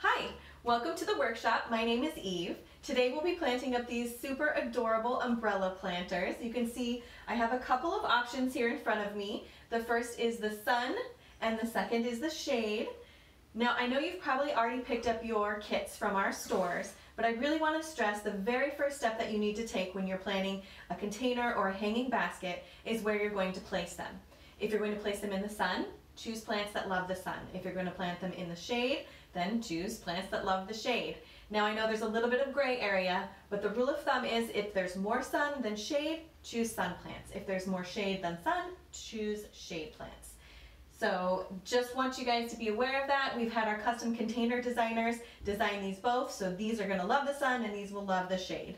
Hi, welcome to the workshop. My name is Eve. Today we'll be planting up these super adorable umbrella planters. You can see I have a couple of options here in front of me. The first is the sun and the second is the shade. Now I know you've probably already picked up your kits from our stores, but I really want to stress the very first step that you need to take when you're planting a container or a hanging basket is where you're going to place them. If you're going to place them in the sun, choose plants that love the sun. If you're going to plant them in the shade, then choose plants that love the shade. Now I know there's a little bit of gray area, but the rule of thumb is if there's more sun than shade, choose sun plants. If there's more shade than sun, choose shade plants. So just want you guys to be aware of that. We've had our custom container designers design these both, so these are going to love the sun and these will love the shade.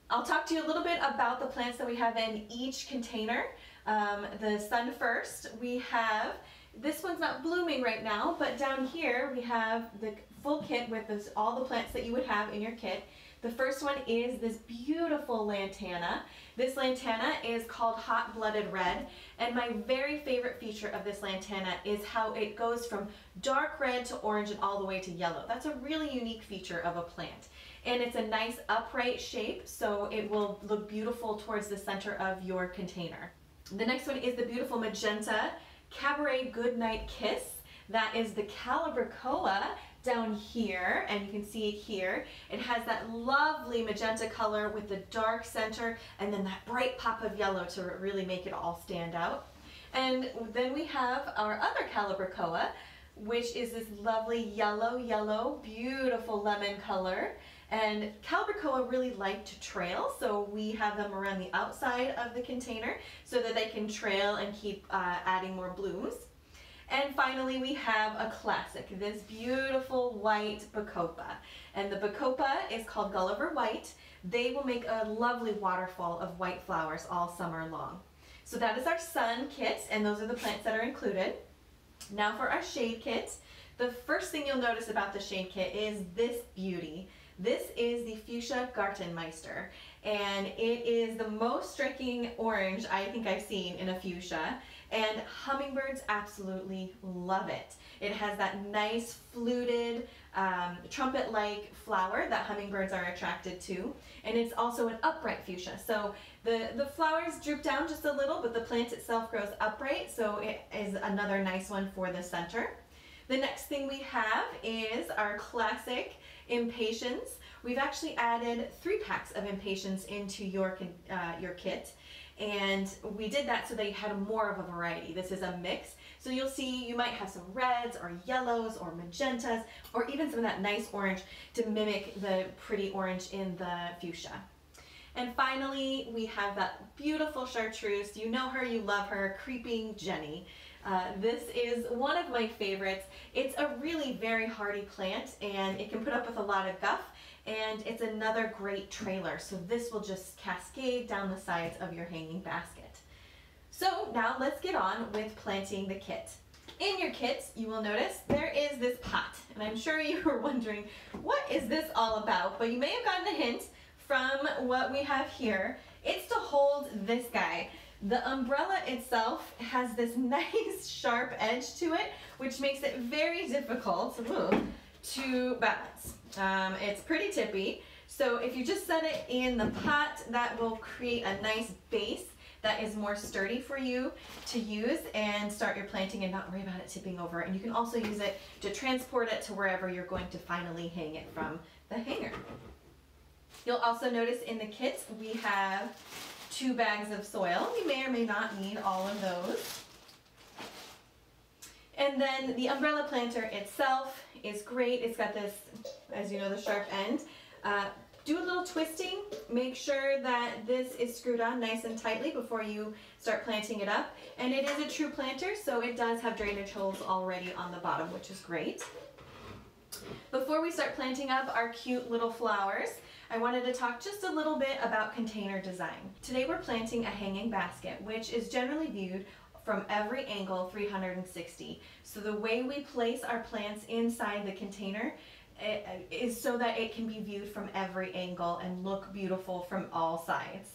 I'll talk to you a little bit about the plants that we have in each container. The sun first, we have, this one's not blooming right now, but down here we have the full kit with all the plants that you would have in your kit. The first one is this beautiful lantana. This lantana is called Hot Blooded Red, and my very favorite feature of this lantana is how it goes from dark red to orange and all the way to yellow. That's a really unique feature of a plant. And it's a nice upright shape, so it will look beautiful towards the center of your container. The next one is the beautiful magenta Cabaret Goodnight Kiss. That is the Calibrachoa down here, and you can see it here. It has that lovely magenta color with the dark center and then that bright pop of yellow to really make it all stand out. And then we have our other Calibrachoa, which is this lovely yellow, beautiful lemon color. And Calibrachoa really like to trail, so we have them around the outside of the container so that they can trail and keep adding more blooms. And finally we have a classic, this beautiful white bacopa. And the bacopa is called Gulliver White. They will make a lovely waterfall of white flowers all summer long. So that is our sun kit, and those are the plants that are included. Now for our shade kit, the first thing you'll notice about the shade kit is this beauty. This is the Fuchsia Gartenmeister, and it is the most striking orange I think I've seen in a fuchsia, and hummingbirds absolutely love it. It has that nice fluted, trumpet-like flower that hummingbirds are attracted to, and it's also an upright fuchsia. So the flowers droop down just a little, but the plant itself grows upright, so it is another nice one for the center. The next thing we have is our classic Impatiens. We've actually added 3 packs of Impatiens into your kit, and we did that so that you had more of a variety. This is a mix, so you'll see you might have some reds or yellows or magentas or even some of that nice orange to mimic the pretty orange in the fuchsia. And finally, we have that beautiful chartreuse. You know her, you love her, Creeping Jenny. This is one of my favorites. It's a really very hardy plant, and it can put up with a lot of guff, and it's another great trailer. So this will just cascade down the sides of your hanging basket. So now let's get on with planting the kit. In your kit, you will notice there is this pot, and I'm sure you were wondering, what is this all about? But you may have gotten a hint from what we have here. It's to hold this guy. The umbrella itself has this nice sharp edge to it, which makes it very difficult to balance. It's pretty tippy, so if you just set it in the pot, that will create a nice base that is more sturdy for you to use and start your planting and not worry about it tipping over. And you can also use it to transport it to wherever you're going to finally hang it from the hanger. You'll also notice in the kit we have 2 bags of soil. You may or may not need all of those. And then the umbrella planter itself is great. It's got this, as you know, the sharp end. Do a little twisting. Make sure that this is screwed on nice and tightly before you start planting it up. And it is a true planter, so it does have drainage holes already on the bottom, which is great. Before we start planting up our cute little flowers, I wanted to talk just a little bit about container design. Today we're planting a hanging basket, which is generally viewed from every angle 360. So the way we place our plants inside the container is so that it can be viewed from every angle and look beautiful from all sides.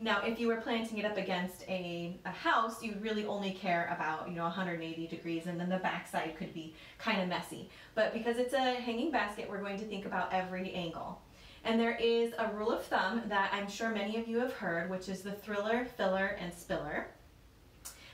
Now, if you were planting it up against a house, you'd really only care about, 180 degrees, and then the backside could be kind of messy. But because it's a hanging basket, we're going to think about every angle. And there is a rule of thumb that I'm sure many of you have heard, which is the thriller, filler, and spiller.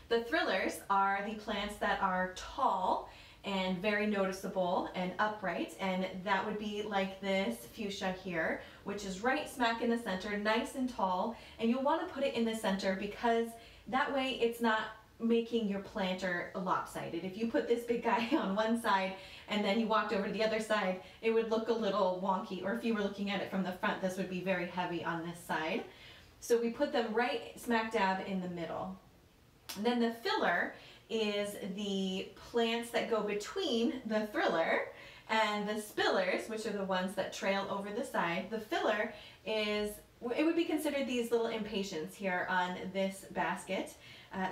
The thrillers are the plants that are tall and very noticeable and upright, and that would be like this fuchsia here, which is right smack in the center, nice and tall, and you'll want to put it in the center because that way it's not making your planter lopsided. If you put this big guy on one side and then you walked over to the other side, it would look a little wonky, or if you were looking at it from the front, this would be very heavy on this side. So we put them right smack dab in the middle. And then the filler is the plants that go between the thriller and the spillers, which are the ones that trail over the side. The filler is, it would be considered these little impatiens here on this basket.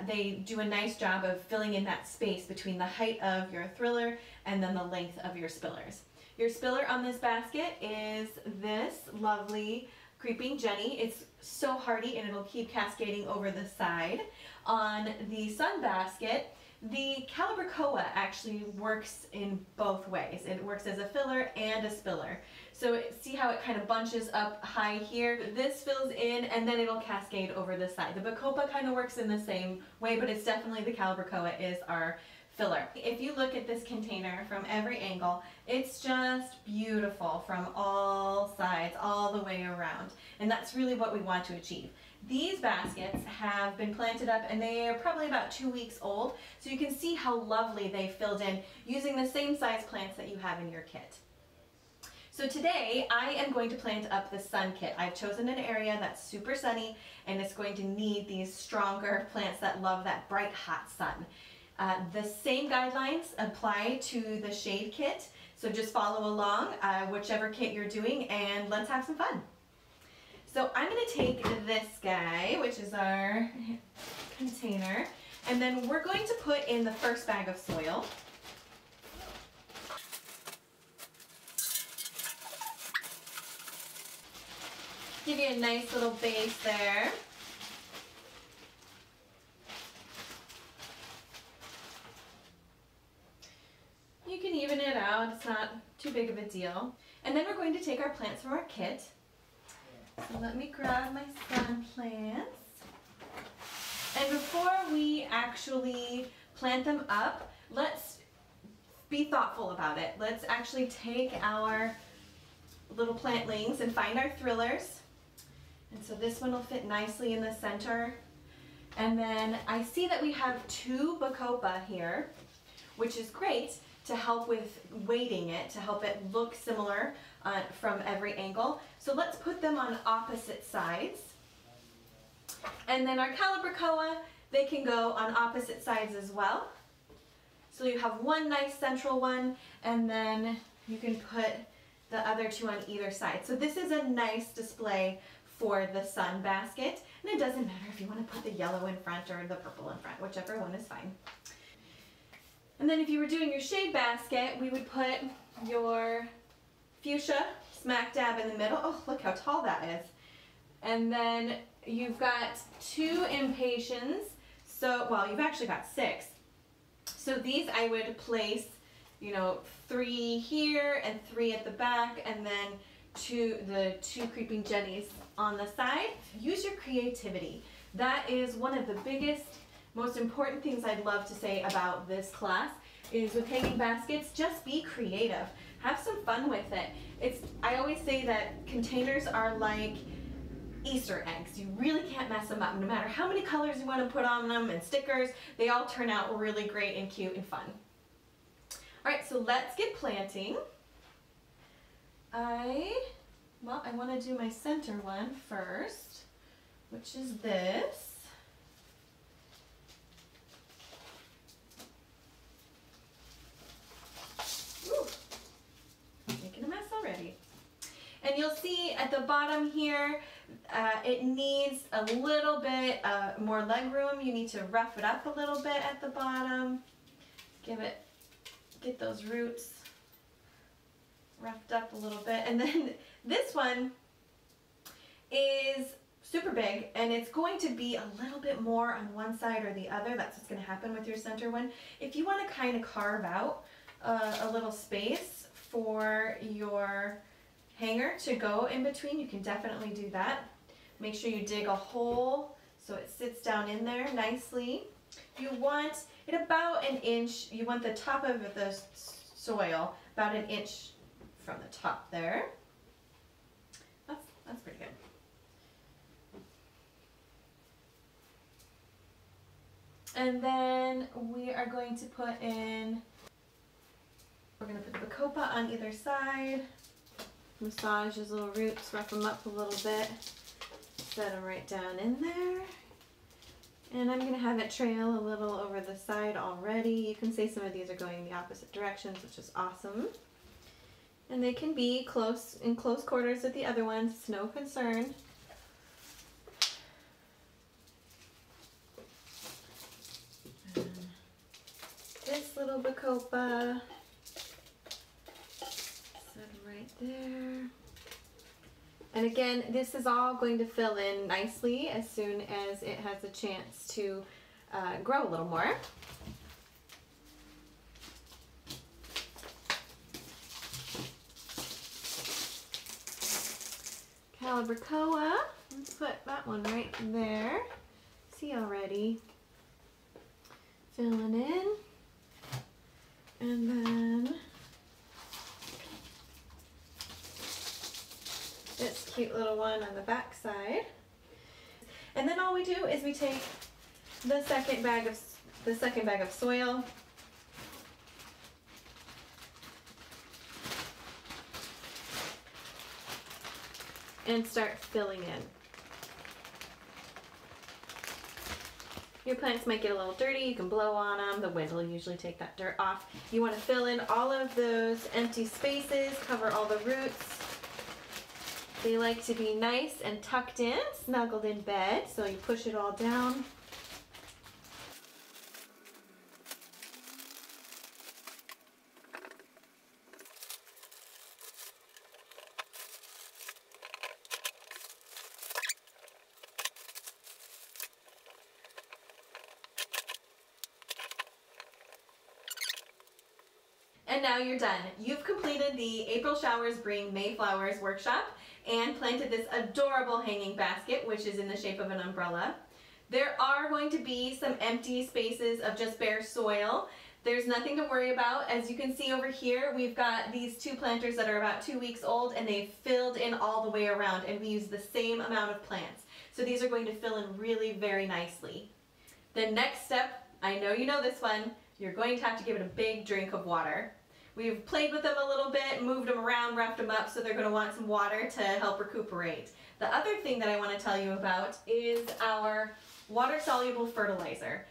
They do a nice job of filling in that space between the height of your thriller and then the length of your spillers. Your spiller on this basket is this lovely Creeping Jenny. It's so hardy and it'll keep cascading over the side. On the sun basket, the calibrachoa actually works in both ways. It works as a filler and a spiller. So see how it kind of bunches up high here? This fills in and then it'll cascade over the side. The bacopa kind of works in the same way, but it's definitely the calibrachoa is our filler. If you look at this container from every angle, it's just beautiful from all sides, all the way around. And that's really what we want to achieve. These baskets have been planted up and they are probably about 2 weeks old, so you can see how lovely they filled in using the same size plants that you have in your kit. So today I am going to plant up the sun kit. I've chosen an area that's super sunny and it's going to need these stronger plants that love that bright hot sun. The same guidelines apply to the shade kit, so just follow along whichever kit you're doing and let's have some fun. So I'm going to take this guy, which is our container, and then we're going to put in the first bag of soil. Give you a nice little base there. You can even it out, it's not too big of a deal. And then we're going to take our plants from our kit. So let me grab my sun plants. And before we actually plant them up, let's be thoughtful about it. Let's actually take our little plantlings and find our thrillers. And so this one will fit nicely in the center. And then I see that we have 2 bacopa here, which is great to help with weighting it, to help it look similar from every angle. So let's put them on opposite sides. And then our calibrachoa, they can go on opposite sides as well. So you have one nice central one, and then you can put the other 2 on either side. So this is a nice display for the sun basket. And it doesn't matter if you want to put the yellow in front or the purple in front, whichever one is fine. And then if you were doing your shade basket, we would put your fuchsia smack dab in the middle. Oh, look how tall that is. And then you've got 2 impatiens. So, well, you've actually got 6. So these I would place, 3 here and 3 at the back, and then the 2 creeping jennies on the side. Use your creativity. That is one of the biggest, most important things I'd love to say about this class is with hanging baskets, just be creative. Have some fun with it. I always say that containers are like Easter eggs. You really can't mess them up. No matter how many colors you want to put on them and stickers, they all turn out really great and cute and fun. All right, so let's get planting. I want to do my center one first, which is this. And you'll see at the bottom here, it needs a little bit more leg room. You need to rough it up a little bit at the bottom. Get those roots roughed up a little bit. And then this one is super big, and it's going to be a little bit more on one side or the other. That's what's going to happen with your center one. If you want to kind of carve out a little space for your hanger to go in between, you can definitely do that. Make sure you dig a hole so it sits down in there nicely. You want it about an inch. You want the top of the soil about an inch from the top there. That's pretty good. And then we are going to put in, we're going to put the bacopa on either side. Massage his little roots, rough them up a little bit. Set them right down in there. And I'm going to have it trail a little over the side already. You can see some of these are going in the opposite directions, which is awesome. And they can be in close quarters with the other ones. It's no concern. And this little bacopa, set them right there. And again, this is all going to fill in nicely as soon as it has a chance to grow a little more. Calibrachoa, let's put that one right there. See already, filling in, and then this cute little one on the back side. And then all we do is we take the second bag of soil, and start filling in. Your plants might get a little dirty, you can blow on them, the wind will usually take that dirt off. You want to fill in all of those empty spaces, cover all the roots. They like to be nice and tucked in, snuggled in bed, so you push it all down. And now you're done. You've completed the April Showers Bring May Flowers workshop and planted this adorable hanging basket, which is in the shape of an umbrella. There are going to be some empty spaces of just bare soil. There's nothing to worry about. As you can see over here, we've got these two planters that are about 2 weeks old, and they've filled in all the way around, and we use the same amount of plants. So these are going to fill in really very nicely. The next step, I know you know this one, you're going to have to give it a big drink of water. We've played with them a little bit, moved them around, roughed them up, so they're going to want some water to help recuperate. The other thing that I want to tell you about is our water-soluble fertilizer.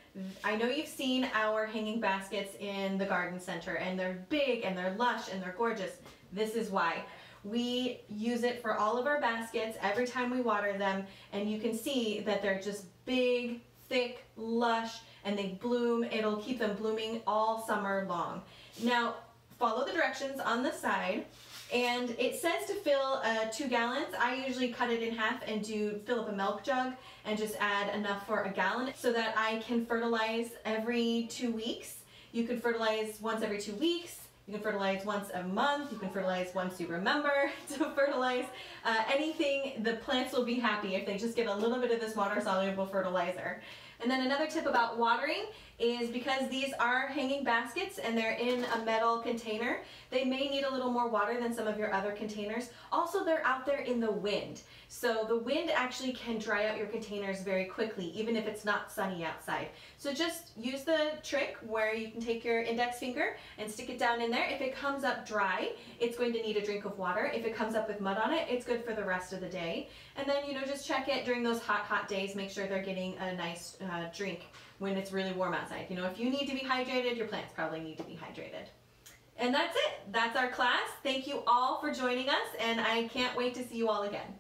I know you've seen our hanging baskets in the garden center, and they're big and they're lush and they're gorgeous. This is why. We use it for all of our baskets every time we water them, and you can see that they're just big, thick, lush, and they bloom. It'll keep them blooming all summer long. Now, follow the directions on the side, and it says to fill 2 gallons. I usually cut it in half and fill up a milk jug and just add enough for a gallon so that I can fertilize every 2 weeks. You can fertilize once every 2 weeks. You can fertilize once a month. You can fertilize once you remember to fertilize. Anything, the plants will be happy if they just get a little bit of this water-soluble fertilizer. And then another tip about watering is because these are hanging baskets and they're in a metal container, they may need a little more water than some of your other containers. Also, they're out there in the wind. So the wind actually can dry out your containers very quickly, even if it's not sunny outside. So just use the trick where you can take your index finger and stick it down in there. If it comes up dry, it's going to need a drink of water. If it comes up with mud on it, it's good for the rest of the day. And then, just check it during those hot days. Make sure they're getting a nice drink when it's really warm outside. If you need to be hydrated, your plants probably need to be hydrated. And that's it. That's our class. Thank you all for joining us, and I can't wait to see you all again.